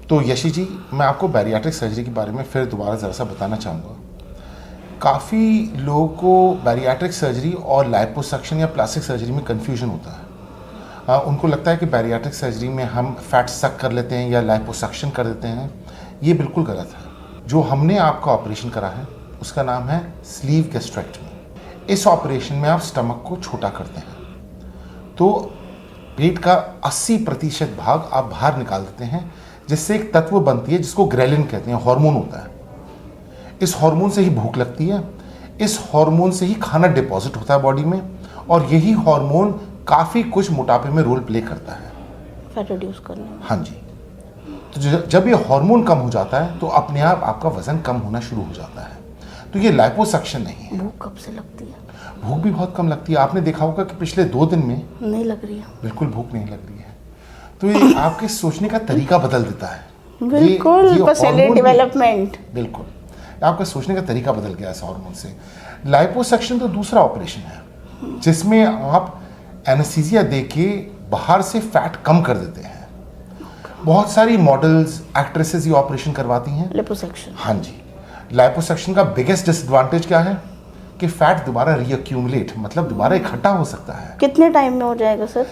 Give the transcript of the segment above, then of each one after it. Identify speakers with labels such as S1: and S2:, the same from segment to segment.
S1: तो यशी जी, मैं आपको बैरियाट्रिक सर्जरी के बारे में फिर दोबारा ज़रा सा बताना चाहूँगा। काफ़ी लोगों को बैरियाट्रिक सर्जरी और लाइपोसक्शन या प्लास्टिक सर्जरी में कन्फ्यूजन होता है। उनको लगता है कि बैरियाट्रिक सर्जरी में हम फैट सक कर लेते हैं या लाइपोसक्शन कर देते हैं। ये बिल्कुल गलत है। जो हमने आपका ऑपरेशन करा है उसका नाम है स्लीव गैस्ट्रेक्टमी। इस ऑपरेशन में आप स्टमक को छोटा करते हैं, तो पेट का 80% भाग आप बाहर निकाल देते हैं, जिससे एक तत्व बनती है जिसको ग्रेलिन कहते हैं, हार्मोन होता है। इस हार्मोन से ही भूख लगती है, इस हार्मोन से ही खाना डिपॉजिट होता है बॉडी में, और यही हार्मोन काफ़ी कुछ मोटापे में रोल प्ले करता है,
S2: फैट रिड्यूस करने में।
S1: हाँ जी। तो जब ये हार्मोन कम हो जाता है तो अपने आप आपका वजन कम होना शुरू हो जाता है। तो ये लाइपोसक्शन नहीं है।
S2: भूख कब से लगती है?
S1: भूख भी बहुत कम लगती है। आपने देखा होगा कि पिछले 2 दिन में
S2: नहीं लग रही है,
S1: बिल्कुल भूख नहीं लग रही है। तो ये आपके सोचने का तरीका बदल देता है।
S2: बिल्कुल, पर्सनैलिटी डेवलपमेंट।
S1: बिल्कुल, आपका सोचने का तरीका बदल गया इस हार्मोन से। लाइपोसक्शन तो दूसरा ऑपरेशन है जिसमें आप एनेस्थीसिया देके बाहर से फैट कम कर देते हैं। बहुत सारी मॉडल्स, एक्ट्रेसेस ये ऑपरेशन करवाती हैं,
S2: लिपोसक्शन।
S1: हाँ जी। लाइपोसक्शन का बिगेस्ट डिसएडवांटेज क्या है कि फैट दोबारा रीअक्यूमुलेट, मतलब दोबारा इकट्ठा हो सकता है।
S2: कितने टाइम में हो जाएगा सर?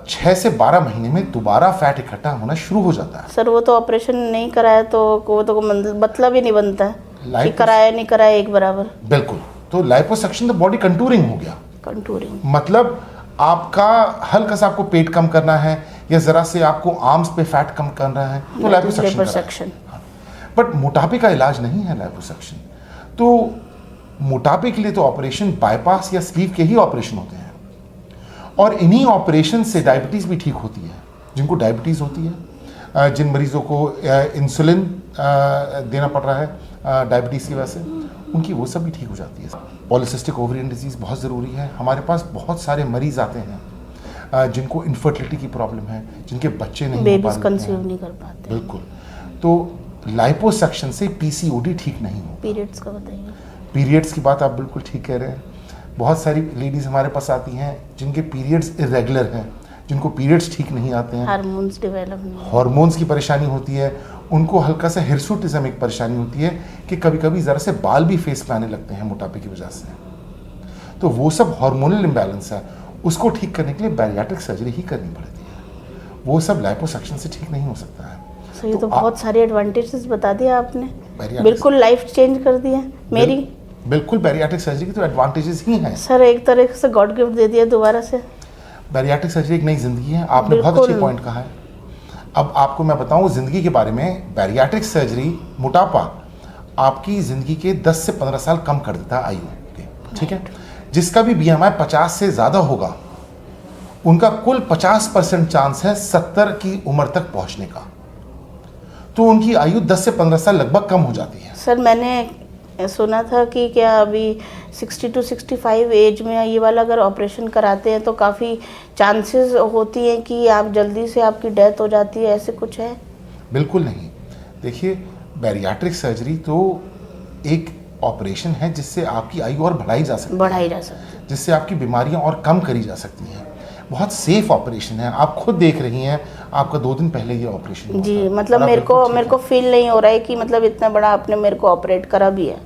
S1: 6 से 12 महीने में दोबारा फैट इकट्ठा होना शुरू हो जाता है।
S2: सर वो तो ऑपरेशन नहीं कराया तो वो तो मतलब ही नहीं बनता है कि कराया नहीं कराया एक बराबर।
S1: बिल्कुल। तो लाइपोसक्शन तो बॉडी कंटूरिंग हो गया।
S2: कंटूरिंग
S1: मतलब आपका हल्का सा आपको पेट कम करना है या जरा से आपको आर्म्स पे फैट कम करना है तो लाइपोसक्शन। बट मोटापे का इलाज नहीं है लाइपोसक्शन। तो मोटापे के लिए तो ऑपरेशन बाईपास या स्लीव के ही ऑपरेशन होते हैं, और इन्हीं ऑपरेशन से डायबिटीज़ भी ठीक होती है। जिनको डायबिटीज़ होती है, जिन मरीज़ों को इंसुलिन देना पड़ रहा है डायबिटीज़ की वजह से, उनकी वो सब भी ठीक हो जाती है। पॉलीसिस्टिक ओवरियन डिजीज़ बहुत ज़रूरी है। हमारे पास बहुत सारे मरीज़ आते हैं जिनको इनफर्टिलिटी की प्रॉब्लम है, जिनके बच्चे नहीं
S2: बेबीज कंसीव नहीं कर पाते।
S1: बिल्कुल। तो लाइपोसक्शन से पीसीओडी ठीक नहीं हो।
S2: पीरियड्स का बताइए।
S1: पीरियड्स की बात आप बिल्कुल ठीक कह रहे हैं। बहुत सारी लेडीज़ हमारे पास आती हैं जिनके पीरियड्स इरेगुलर हैं, जिनको पीरियड्स ठीक नहीं आते हैं,
S2: हार्मोन्स डेवलप नहीं,
S1: हार्मोन्स की परेशानी होती है, उनको हल्का सा हिरसुटिज्म एक परेशानी होती है कि कभी कभी ज़रा से बाल भी फेस पे आने लगते हैं मोटापे की वजह से। तो वो सब हार्मोनल इम्बैलेंस है, उसको ठीक करने के लिए बैरियाट्रिक सर्जरी ही करनी पड़ती है। वो सब लाइपोसक्शन से ठीक नहीं हो सकता है।
S2: सो ये तो बहुत सारे एडवांटेजेस बता दिया आपने,
S1: Bariatric
S2: बिल्कुल लाइफ चेंज कर दिया मेरी।
S1: बिल्कुल बैरियाट्रिक सर्जरी के तो एडवांटेजेस ही हैं।
S2: सर एक तरह से गॉड गिफ्ट दे दिया दोबारा से।
S1: बैरियाट्रिक सर्जरी एक नई जिंदगी है। आपने बहुत अच्छी पॉइंट कहा है। अब आपको मैं बताऊं जिंदगी के बारे में। बैरियाट्रिक सर्जरी, मोटापा आपकी जिंदगी के 10 से 15 साल कम कर देता है आयु के, ठीक है। जिसका भी BMI 50 से ज़्यादा होगा उनका कुल 50% चांस है 70 की उम्र तक पहुंचने का। तो उनकी आयु 10 से 15 साल लगभग कम हो जाती है।
S2: सर मैंने सुना था कि क्या अभी 60 to 65 एज में ये वाला अगर ऑपरेशन कराते हैं तो काफ़ी चांसेस होती हैं कि आप जल्दी से आपकी डेथ हो जाती है, ऐसे कुछ है?
S1: बिल्कुल नहीं। देखिए, बैरियाट्रिक सर्जरी तो एक ऑपरेशन है जिससे आपकी आयु और बढ़ाई जा सकती है, जिससे आपकी बीमारियां और कम करी जा सकती हैं। बहुत सेफ ऑपरेशन है। आप खुद देख रही हैं, आपका 2 दिन पहले ये ऑपरेशन हुआ
S2: जी।
S1: था।
S2: मतलब मेरे को फील नहीं हो रहा है कि मतलब इतना बड़ा आपने मेरे को ऑपरेट करा भी है।